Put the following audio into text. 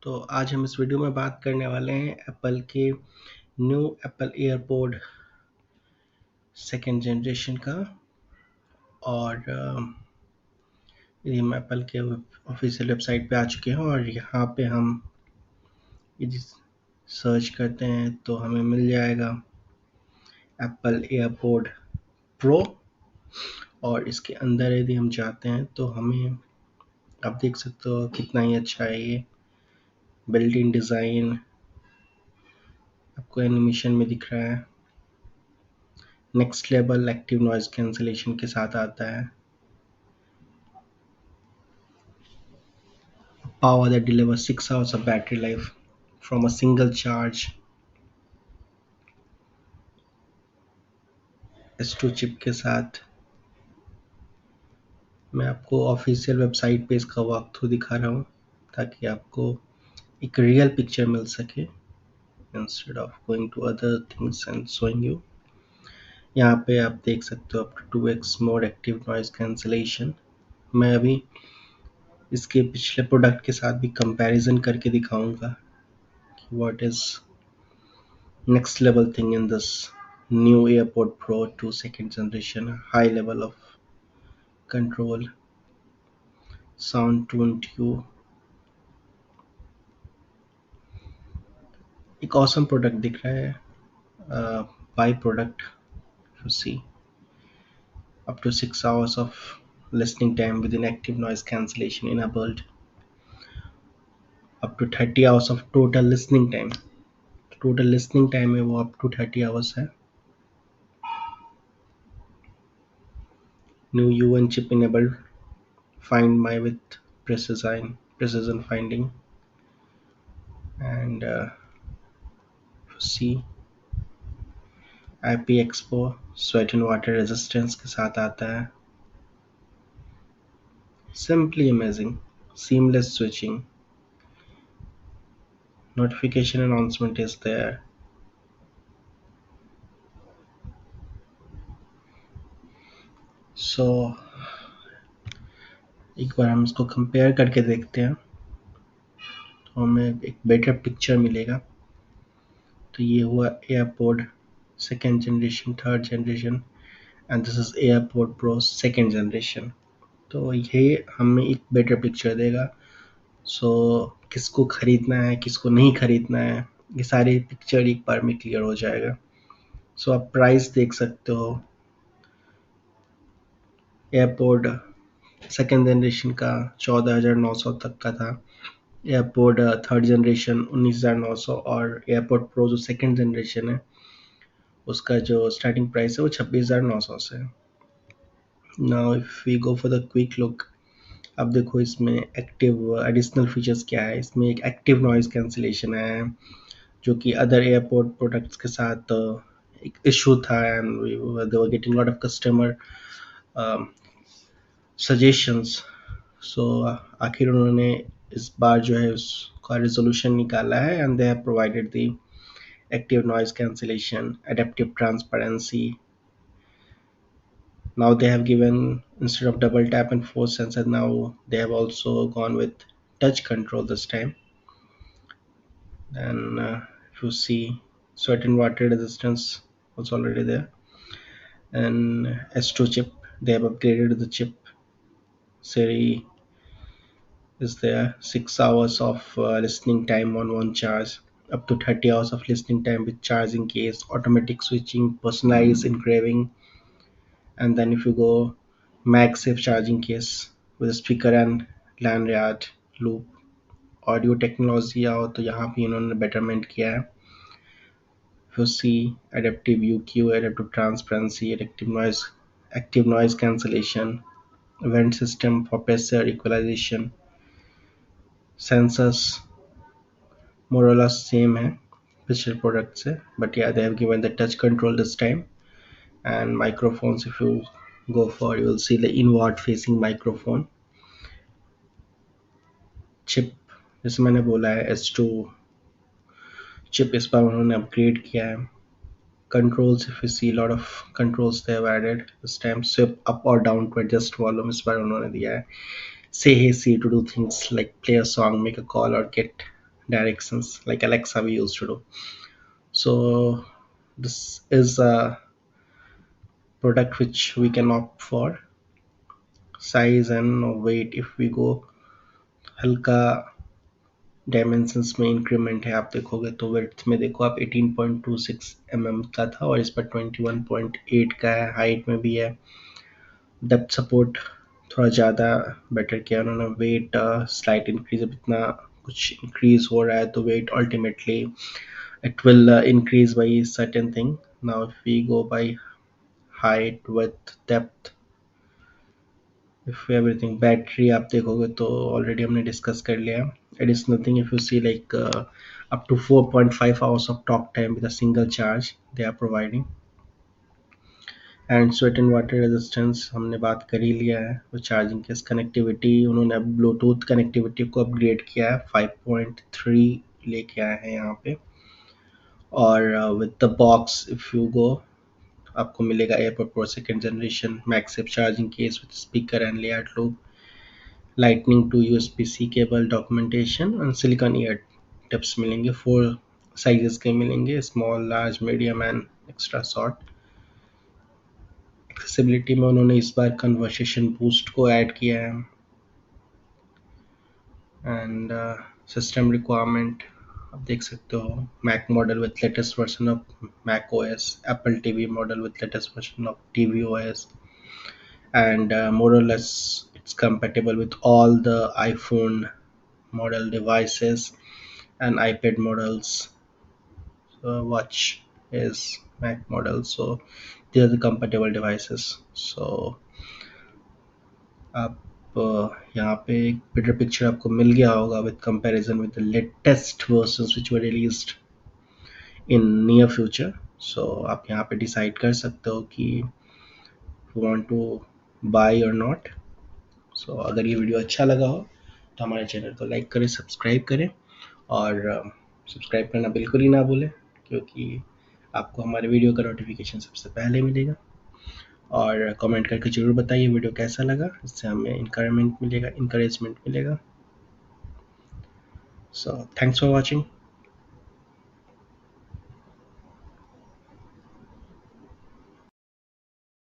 तो आज हम इस वीडियो में बात करने वाले हैं एप्पल के न्यू एप्पल एयरपोड सेकेंड जनरेशन का। और ये हम एप्पल के ऑफिशियल वेबसाइट पे आ चुके हैं और यहाँ पे हम यदि सर्च करते हैं तो हमें मिल जाएगा एप्पल एयरपोड प्रो। और इसके अंदर यदि हम जाते हैं तो हमें आप देख सकते हो कितना ही अच्छा है ये बिल्ट इन डिज़ाइन आपको एनिमेशन में दिख रहा है। Next level active noise cancellation के साथ आता है। Power that delivers 6 hours of battery life from a single charge। S2 chip के साथ मैं आपको ऑफिशियल वेबसाइट पे इसका वॉक थ्रू दिखा रहा हूँ ताकि आपको एक रियल पिक्चर मिल सके instead of going to other things and showing you. यहाँ पे आप देख सकते हो up to 2x more active noise cancellation. मैं अभी इसके पिछले प्रोडक्ट के साथ भी कंपैरिजन करके दिखाऊंगा कि what is next level thing in this new AirPod Pro 2 second generation, high level of control, sound tune tube। एक awesome प्रोडक्ट दिख रहा है by product you see up to 6 hours of listening time within active noise cancellation enabled, up to 30 hours of total listening time है वो up to 30 hours है। new UN chip enabled find my with precision finding and see IP X four sweat and water resistance के साथ आता है। Simply amazing seamless switching notification announcement is there. So एक बार हम इसको कंपेयर करके देखते हैं तो हमें एक बेटर पिक्चर मिलेगा। तो ये हुआ AirPod second generation, third generation and this is AirPod Pro second generation. तो ये हमें एक बेटर पिक्चर देगा। सो किसको खरीदना है किसको नहीं खरीदना है ये सारी पिक्चर एक बार में क्लियर हो जाएगा। सो आप प्राइस देख सकते हो एयरपोड सेकेंड जनरेशन का 14,900 तक का था, एयरपोड थर्ड जनरेशन 19,900 और एयरपोड प्रो जो सेकेंड जनरेशन है उसका जो स्टार्टिंग प्राइस है वो 26,900 से। Now if we go for the quick look, अब देखो इसमें एक्टिव एडिशनल फीचर्स क्या है। इसमें एक एक्टिव नॉइज कैंसिलेशन है जो कि अदर एयरपोर्ट प्रोडक्ट्स के साथ एक इशू था and they were getting lot of customer suggestions. So आखिर उन्होंने इस बार जो है उसका रिजोल्यूशन निकाला है and they have provided the active noise cancellation adaptive transparency. Now they have given, instead of double tap and force sensor, now they have also gone with touch control this time. And if you see sweat and water resistance was already there, and S2 chip, they have upgraded the chip. Siri is there, 6 hours of listening time on one charge, up to 30 hours of listening time with charging case, automatic switching, personalized engraving. And then if you go MagSafe charging case with a speaker and lanyard loop, audio technology आओ तो यहाँ भी इन्होंने betterment किया है। If you see adaptive UQ, adaptive transparency, active noise cancellation, event system for pressure equalization, sensors more or less same है पिछले product से, but yeah they have given the touch control this time। and microphones, if you go for, you will see the inward facing microphone। Chip जैसे मैंने बोला है S2 chip इस बार उन्होंने upgrade किया है। controls, if you see a lot of controls they have added this time, swip up or down to adjust volume इस बार उन्होंने दिया है। say hey C to do things like play a song, make a call or get directions like Alexa we used to do. So this is a product which we can opt for. Size and weight, if we go हल्का dimensions में increment है, आप देखोगे तो width में देखो आप 18.26 mm का था और इस पर 21.8 का है। हाइट में भी है, डेप्थ सपोर्ट थोड़ा ज़्यादा बेटर किया उन्होंने। वेट स्लाइट इंक्रीज, अब इतना कुछ इंक्रीज हो रहा है तो weight ultimately it will increase by certain thing. Now if we go by height, width, depth, if everything, battery आप देखोगे तो already हमने discuss कर लिया। It is nothing if you see like up to 4.5 hours of talk time with a single charge they are providing. And sweat and water resistance हमने बात कर ही लिया है। वो चार्जिंग केस कनेक्टिविटी उन्होंने अब ब्लूटूथ कनेक्टिविटी को अपग्रेड किया है, 5.3 लेके आए हैं यहाँ पे। और with the box if you go आपको मिलेगा AirPod Pro second generation, MagSafe charging case with speaker and lanyard loop, lightning to USB C cable, documentation and silicone ear tips मिलेंगे। 4 साइजेस के मिलेंगे, small, large, medium and extra short. Accessibility में उन्होंने इस बार conversation boost को add किया है। एंड सिस्टम रिक्वायरमेंट आप देख सकते हो, Mac model with latest version of Mac OS, Apple TV model with latest version of TV OS, and more or less it's compatible with all the iPhone model devices and iPad models. Watch is Mac model, so they are the compatible devices. So आप यहाँ पे एक better picture आपको मिल गया होगा with comparison with the latest versions which were released in near future. So आप यहाँ पे decide कर सकते हो कि you want to buy or not. So अगर ये वीडियो अच्छा लगा हो तो हमारे चैनल को लाइक करें, सब्सक्राइब करें और सब्सक्राइब करना बिल्कुल ही ना भूलें, क्योंकि आपको हमारे वीडियो का नोटिफिकेशन सबसे पहले मिलेगा। और कमेंट करके ज़रूर बताइए वीडियो कैसा लगा, इससे हमें इंकरेजमेंट मिलेगा। So thanks for watching.